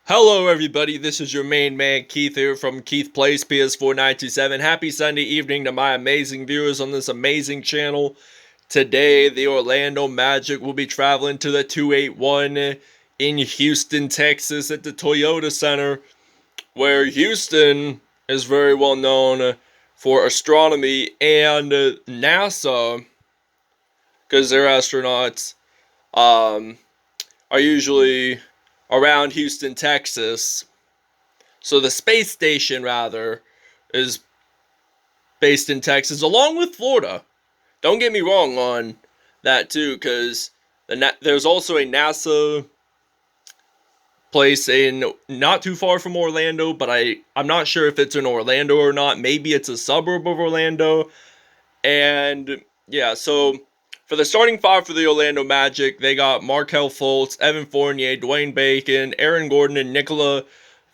Hello everybody, this is your main man Keith here from Keith Plays PS4927. Happy Sunday evening to my amazing viewers on this amazing channel. Today, the Orlando Magic will be traveling to the 281 in Houston, Texas at the Toyota Center, where Houston is very well known for astronomy and NASA, because their astronauts are usually around Houston, Texas. So the space station, rather, is based in Texas, along with Florida. Don't get me wrong on that, too, because there's also a NASA place in not too far from Orlando, but I'm not sure if it's in Orlando or not. Maybe it's a suburb of Orlando. And, yeah, so for the starting five for the Orlando Magic, they got Markelle Fultz, Evan Fournier, Dwayne Bacon, Aaron Gordon, and Nikola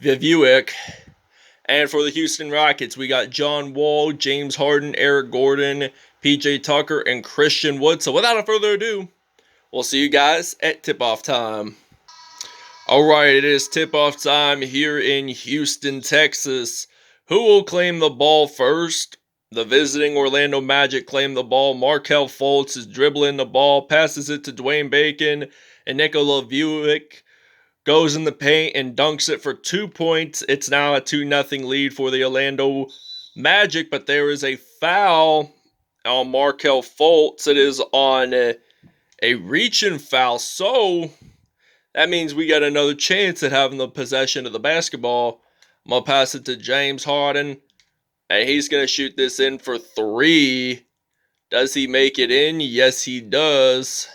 Vucevic. And for the Houston Rockets, we got John Wall, James Harden, Eric Gordon, PJ Tucker, and Christian Wood. So without further ado, we'll see you guys at tip-off time. Alright, it is tip-off time here in Houston, Texas. Who will claim the ball first? The visiting Orlando Magic claim the ball. Markelle Fultz is dribbling the ball, passes it to Dwayne Bacon, and Nikola Vucevic goes in the paint and dunks it for 2 points. It's now a 2-0 lead for the Orlando Magic, but there is a foul on Markelle Fultz. It is on a reach-in foul, so that means we got another chance at having the possession of the basketball. I'm going to pass it to James Harden, and he's going to shoot this in for 3. Does he make it in? Yes, he does.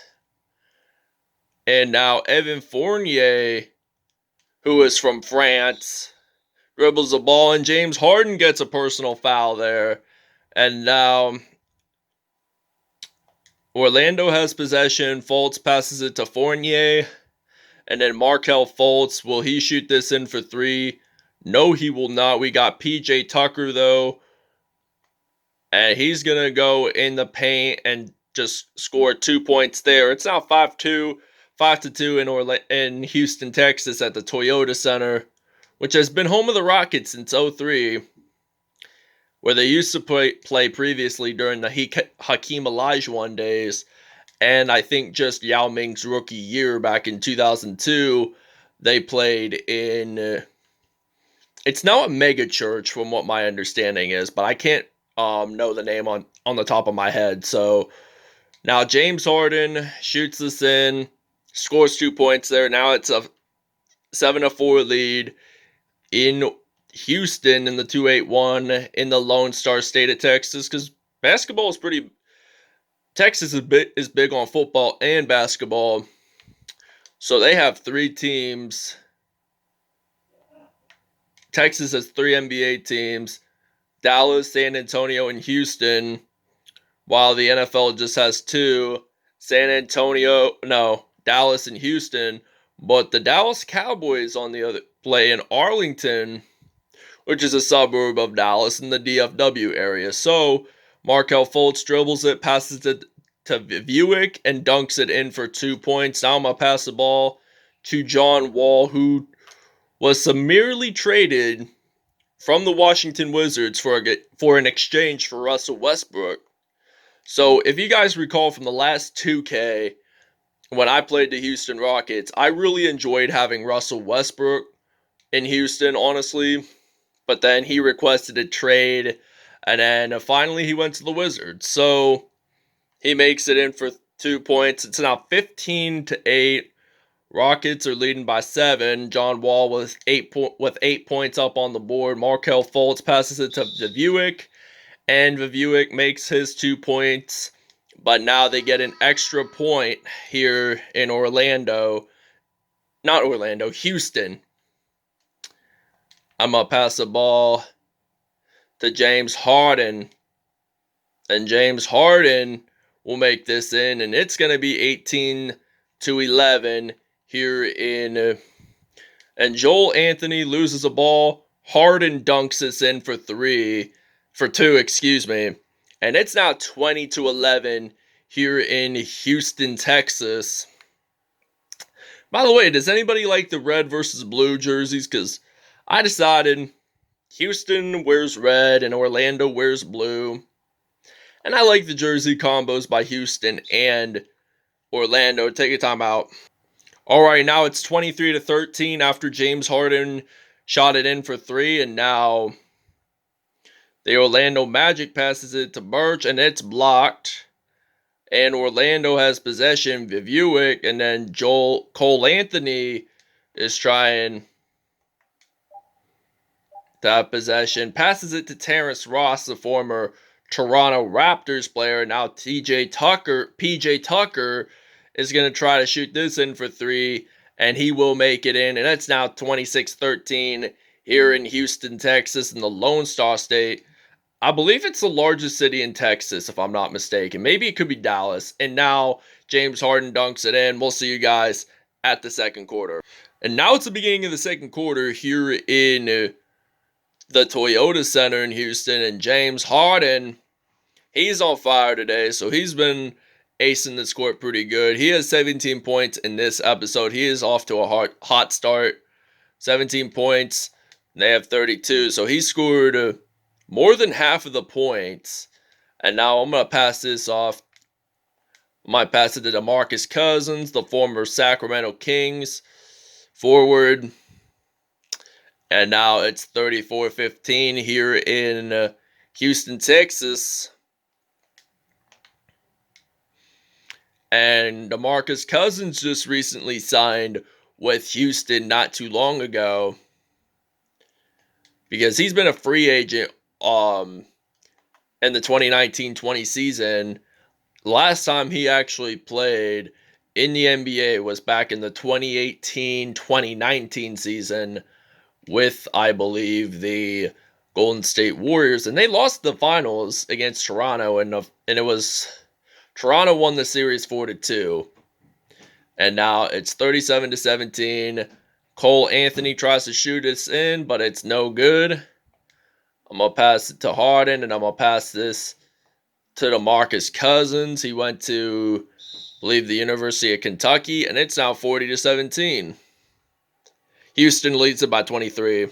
And now Evan Fournier, who is from France, dribbles the ball, and James Harden gets a personal foul there. And now Orlando has possession. Fultz passes it to Fournier. And then Markelle Fultz, will he shoot this in for 3? No, he will not. We got PJ Tucker, though. And he's going to go in the paint and just score 2 points there. It's now 5-2 in Houston, Texas at the Toyota Center, which has been home of the Rockets since 2003, where they used to play previously during the Hakeem Olajuwon days, and I think just Yao Ming's rookie year back in 2002, they played in, it's now a mega church from what my understanding is, but I can't know the name on the top of my head. So now James Harden shoots this in, scores 2 points there. Now it's a 7-4 lead in Houston in the 281 in the Lone Star State of Texas, because basketball is pretty... Texas is big on football and basketball. So they have 3 teams. Texas has 3 NBA teams: Dallas, San Antonio, and Houston, while the NFL just has 2. Dallas and Houston. But the Dallas Cowboys on the other play in Arlington, which is a suburb of Dallas in the DFW area. So Markelle Fultz dribbles it, passes it to Vucevic, and dunks it in for 2 points. Now I'm going to pass the ball to John Wall, who was summarily traded from the Washington Wizards for an exchange for Russell Westbrook. So if you guys recall from the last 2K, when I played the Houston Rockets, I really enjoyed having Russell Westbrook in Houston, honestly. But then he requested a trade, and then finally he went to the Wizards. So he makes it in for 2 points. It's now 15-8. Rockets are leading by 7. John Wall with 8 points up on the board. Markelle Fultz passes it to Vucevic, and Vucevic makes his 2 points. But now they get an extra point here in Houston. I'm going to pass the ball to James Harden. And James Harden will make this in, and it's going to be 18-11 here in... and Joel Anthony loses a ball. Harden dunks this in for 2, and it's now 20-11 here in Houston, Texas. By the way, does anybody like the red versus blue jerseys? Because I decided Houston wears red and Orlando wears blue. And I like the jersey combos by Houston and Orlando. Take a time out. All right, now it's 23-13 after James Harden shot it in for three, and now the Orlando Magic passes it to Birch, and it's blocked. And Orlando has possession. Vucevic, and then Cole Anthony is trying to have possession. Passes it to Terrence Ross, the former Toronto Raptors player. Now PJ Tucker is going to try to shoot this in for three, and he will make it in. And it's now 26-13 here in Houston, Texas, in the Lone Star State. I believe it's the largest city in Texas, if I'm not mistaken. Maybe it could be Dallas. And now James Harden dunks it in. We'll see you guys at the second quarter. And now it's the beginning of the second quarter here in the Toyota Center in Houston. And James Harden, he's on fire today. So he's been acing the score pretty good. He has 17 points in this episode. He is off to a hot start. 17 points. They have 32. So he scored more than half of the points. And now I'm going to pass this off. I might pass it to DeMarcus Cousins, the former Sacramento Kings forward. And now it's 34-15 here in Houston, Texas. And DeMarcus Cousins just recently signed with Houston not too long ago, because he's been a free agent in the 2019-20 season. Last time he actually played in the NBA was back in the 2018-2019 season with, I believe, the Golden State Warriors, and they lost the finals against Toronto, and it was Toronto won the series 4-2. And now it's 37-17. Cole Anthony tries to shoot us in, but it's no good. I'm going to pass it to Harden, and I'm going to pass this to DeMarcus Cousins. He went to, I believe, the University of Kentucky, and it's now 40-17. Houston leads it by 23.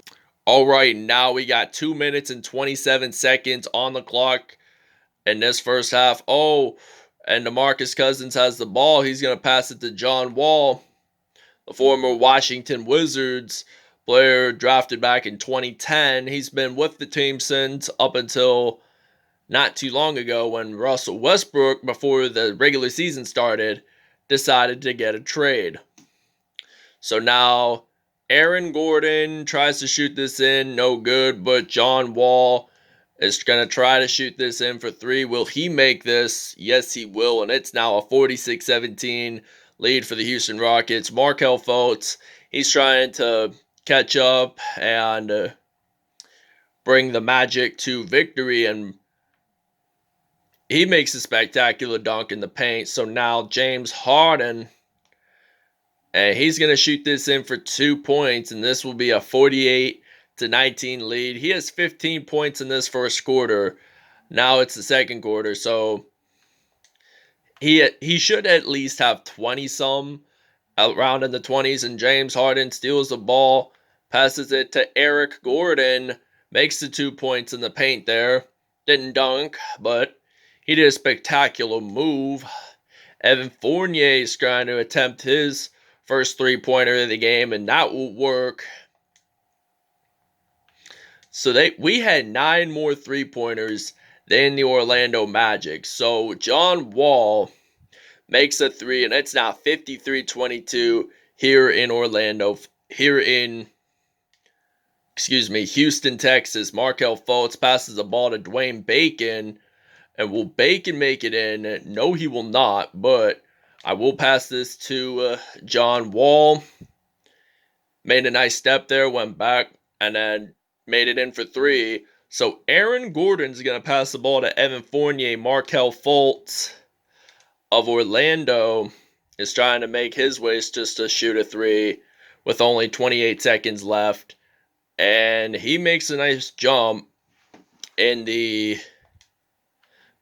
All right, now we got 2 minutes and 27 seconds on the clock in this first half. Oh, and DeMarcus Cousins has the ball. He's going to pass it to John Wall, the former Washington Wizards player drafted back in 2010. He's been with the team since up until not too long ago when Russell Westbrook, before the regular season started, decided to get a trade. So now Aaron Gordon tries to shoot this in, no good, but John Wall is going to try to shoot this in for three. Will he make this? Yes, he will, and it's now a 46-17 lead for the Houston Rockets. Markelle Fultz, he's trying to catch up and bring the Magic to victory, and he makes a spectacular dunk in the paint. So now James Harden, and he's going to shoot this in for 2 points, and this will be a 48-19 lead. He has 15 points in this first quarter. Now it's the second quarter, so he should at least have 20-some, around in the 20s, and James Harden steals the ball, passes it to Eric Gordon, makes the 2 points in the paint there. Didn't dunk, but he did a spectacular move. Evan Fournier is trying to attempt his first three-pointer of the game, and that will work. So we had 9 more three-pointers than the Orlando Magic. So John Wall makes a three, and it's now 53-22 here in Houston, Texas. Markelle Fultz passes the ball to Dwayne Bacon, and will Bacon make it in? No, he will not, but I will pass this to John Wall. Made a nice step there, went back, and then made it in for three. So Aaron Gordon's going to pass the ball to Evan Fournier. Markelle Fultz of Orlando is trying to make his ways just to shoot a three with only 28 seconds left. And he makes a nice jump in the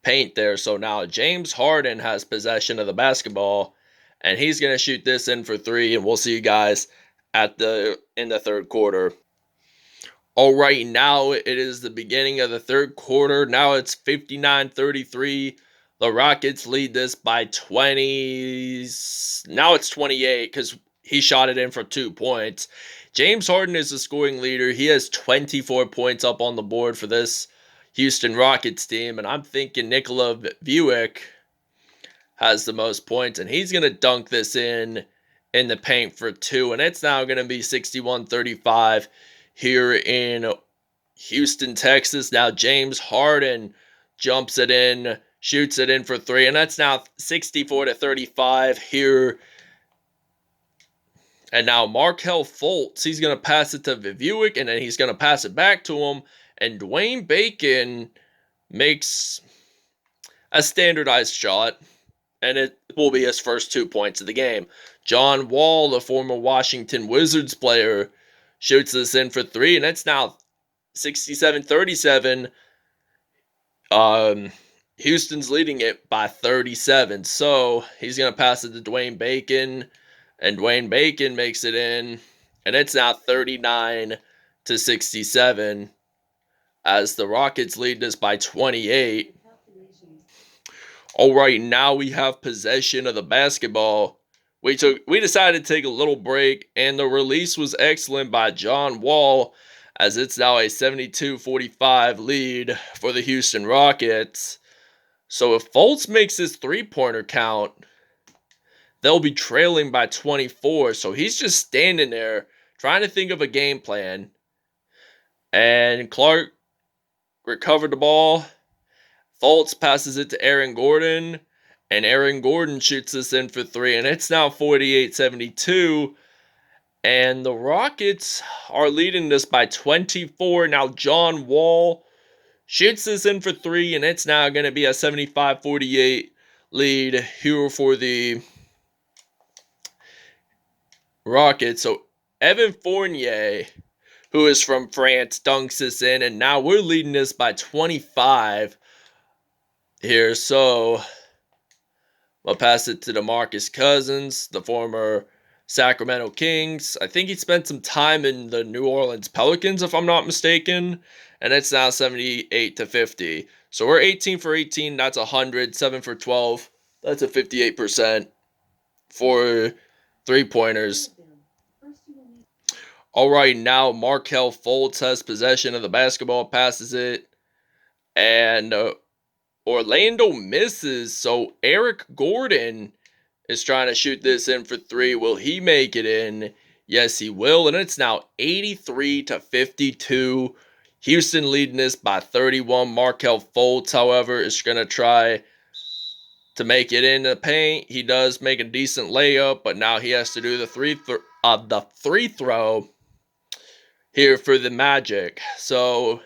paint there. So now James Harden has possession of the basketball, and he's going to shoot this in for 3, and we'll see you guys in the third quarter. All right, now it is the beginning of the third quarter. Now it's 59-33. The Rockets lead this by 20. Now it's 28 because he shot it in for 2 points. James Harden is the scoring leader. He has 24 points up on the board for this Houston Rockets team, and I'm thinking Nikola Vucevic has the most points, and he's going to dunk this in the paint for 2, and it's now going to be 61-35 here in Houston, Texas. Now James Harden jumps it in, shoots it in for 3, and that's now 64-35 here. And now Markelle Fultz, he's going to pass it to Vucevic, and then he's going to pass it back to him, and Dwayne Bacon makes a standardized shot, and it will be his first 2 points of the game. John Wall, the former Washington Wizards player, shoots this in for 3, and it's now 67-37. Houston's leading it by 37. So he's going to pass it to Dwayne Bacon, and Dwayne Bacon makes it in, and it's now 39-67 as the Rockets lead this by 28. All right, now we have possession of the basketball. We decided to take a little break, and the release was excellent by John Wall, as it's now a 72-45 lead for the Houston Rockets. So if Fultz makes his three-pointer count, they'll be trailing by 24. So he's just standing there trying to think of a game plan. And Clark recovered the ball. Fultz passes it to Aaron Gordon, and Aaron Gordon shoots this in for 3, and it's now 48-72. And the Rockets are leading this by 24. Now John Wall shoots this in for 3, and it's now going to be a 75-48 lead here for the Rockets. So Evan Fournier, who is from France, dunks this in, and now we're leading this by 25 here. So I'll pass it to DeMarcus Cousins, the former Sacramento Kings. I think he spent some time in the New Orleans Pelicans, if I'm not mistaken. And it's now 78-50. So we're 18 for 18. That's 100. 7 for 12. That's a 58% for three-pointers. All right, now Markelle Fultz has possession of the basketball, passes it, and Orlando misses. So Eric Gordon is trying to shoot this in for 3. Will he make it in? Yes, he will. And it's now 83-52. Houston leading this by 31. Markelle Fultz, however, is going to try to make it in the paint. He does make a decent layup, but now he has to do the free throw here for the Magic. So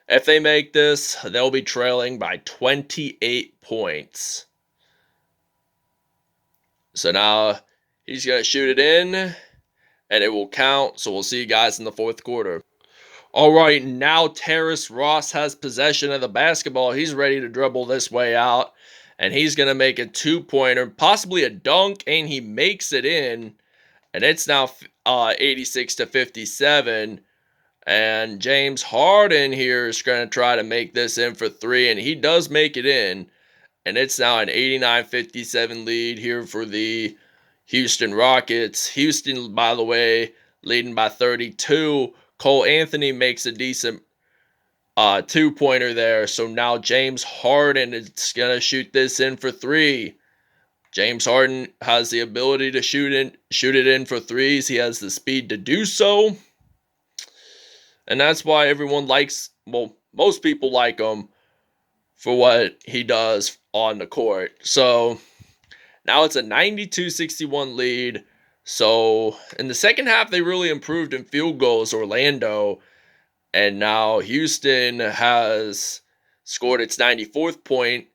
if they make this, they'll be trailing by 28 points. So now he's going to shoot it in, and it will count. So we'll see you guys in the fourth quarter. All right, now Terrace Ross has possession of the basketball. He's ready to dribble this way out, and he's going to make a two-pointer, possibly a dunk, and he makes it in. And it's now 86-57. And James Harden here is going to try to make this in for 3, and he does make it in. And it's now an 89-57 lead here for the Houston Rockets. Houston, by the way, leading by 32. Cole Anthony makes a decent two-pointer there. So now James Harden is going to shoot this in for 3. James Harden has the ability to shoot it in for 3s. He has the speed to do so. And that's why everyone likes, well, most people like him for what he does on the court. So now it's a 92-61 lead. So in the second half, they really improved in field goals, Orlando. And now Houston has scored its 94th point.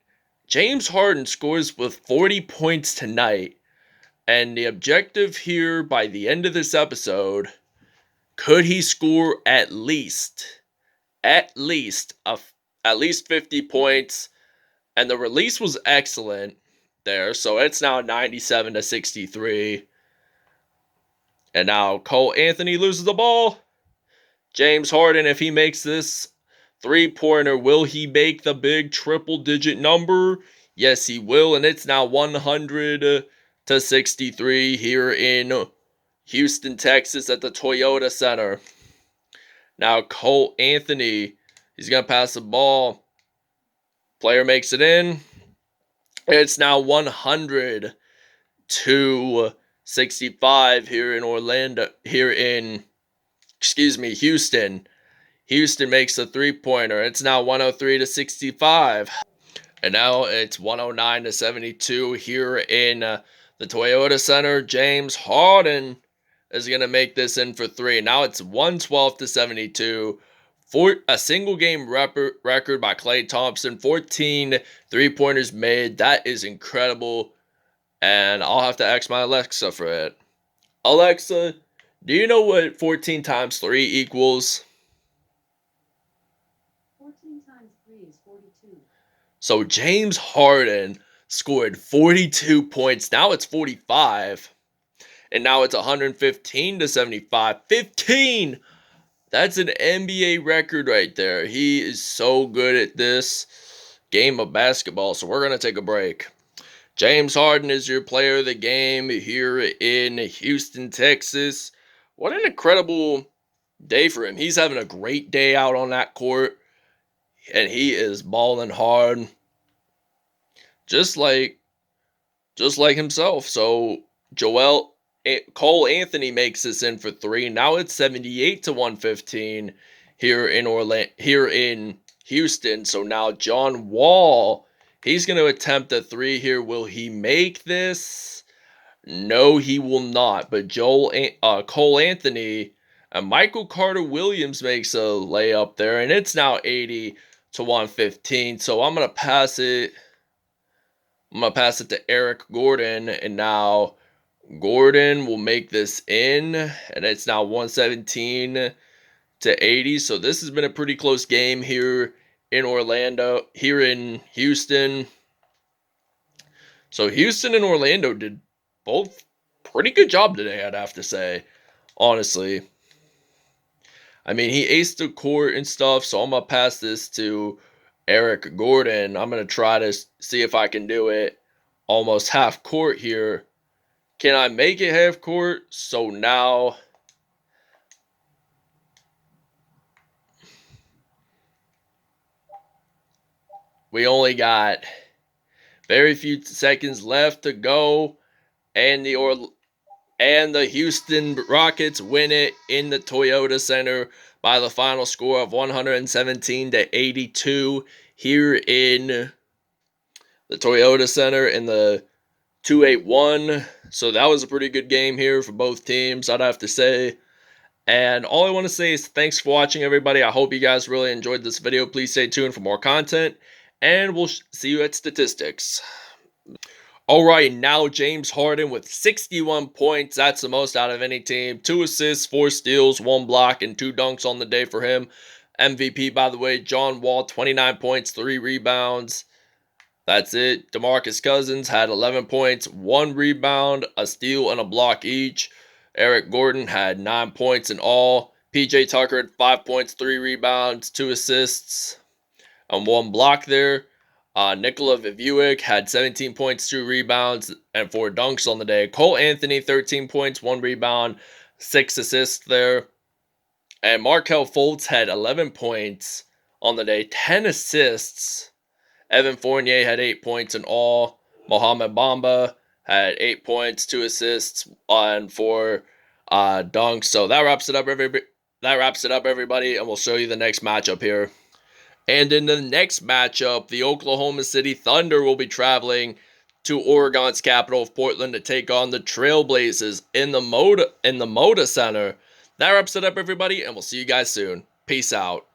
James Harden scores with 40 points tonight. And the objective here by the end of this episode, could he score at least 50 points? And the release was excellent. there. So it's now 97-63. And now Cole Anthony loses the ball. James Harden, if he makes this three-pointer, will he make the big triple-digit number? Yes, he will. And it's now 100-63 here in Houston, Texas at the Toyota Center. Now Cole Anthony, he's going to pass the ball. Player makes it in. It's now 100-65 here in Houston. Houston makes a three-pointer. It's now 103-65. And now it's 109-72 here in the Toyota Center. James Harden is going to make this in for three. Now it's 112-72. For a single game record by Klay Thompson. 14 three-pointers made. That is incredible. And I'll have to ask my Alexa for it. Alexa, do you know what 14 times 3 equals? 14 times 3 is 42. So James Harden scored 42 points. Now it's 45. And now it's 115-75. 15! That's an NBA record right there. He is so good at this game of basketball. So we're going to take a break. James Harden is your player of the game here in Houston, Texas. What an incredible day for him. He's having a great day out on that court. And he is balling hard. Just like himself. So Cole Anthony makes this in for three. Now it's 78-115 here in Houston. So now John Wall, he's going to attempt a three here. Will he make this? No, he will not. But Cole Anthony and Michael Carter Williams makes a layup there, and it's now 80-115. So I'm going to pass it. I'm going to pass it to Eric Gordon, and now Gordon will make this in, and it's now 117-80. So this has been a pretty close game here in Houston. So Houston and Orlando did both pretty good job today, I'd have to say, honestly. I mean, he aced the court and stuff, so I'm going to pass this to Eric Gordon. I'm going to try to see if I can do it almost half court here. Can I make it half court? So now we only got very few seconds left to go, and the Houston Rockets win it in the Toyota Center by the final score of 117-82 here in the Toyota Center in the 281. So that was a pretty good game here for both teams, I'd have to say. And all I want to say is thanks for watching, everybody. I hope you guys really enjoyed this video. Please stay tuned for more content, and we'll see you at statistics. All right, now James Harden with 61 points. That's the most out of any team. 2 assists, 4 steals, 1 block, and 2 dunks on the day for him. MVP, by the way, John Wall, 29 points, 3 rebounds. That's it. DeMarcus Cousins had 11 points, 1 rebound, a steal, and a block each. Eric Gordon had 9 points in all. PJ Tucker had 5 points, 3 rebounds, 2 assists, and 1 block there. Nikola Vucevic had 17 points, 2 rebounds, and 4 dunks on the day. Cole Anthony, 13 points, 1 rebound, 6 assists there. And Markelle Fultz had 11 points on the day, 10 assists. Evan Fournier had 8 points in all. Mohamed Bamba had 8 points, 2 assists, and 4 dunks. So that wraps it up, everybody, and we'll show you the next matchup here. And in the next matchup, the Oklahoma City Thunder will be traveling to Oregon's capital of Portland to take on the Trailblazers in the Moda Center. That wraps it up, everybody, and we'll see you guys soon. Peace out.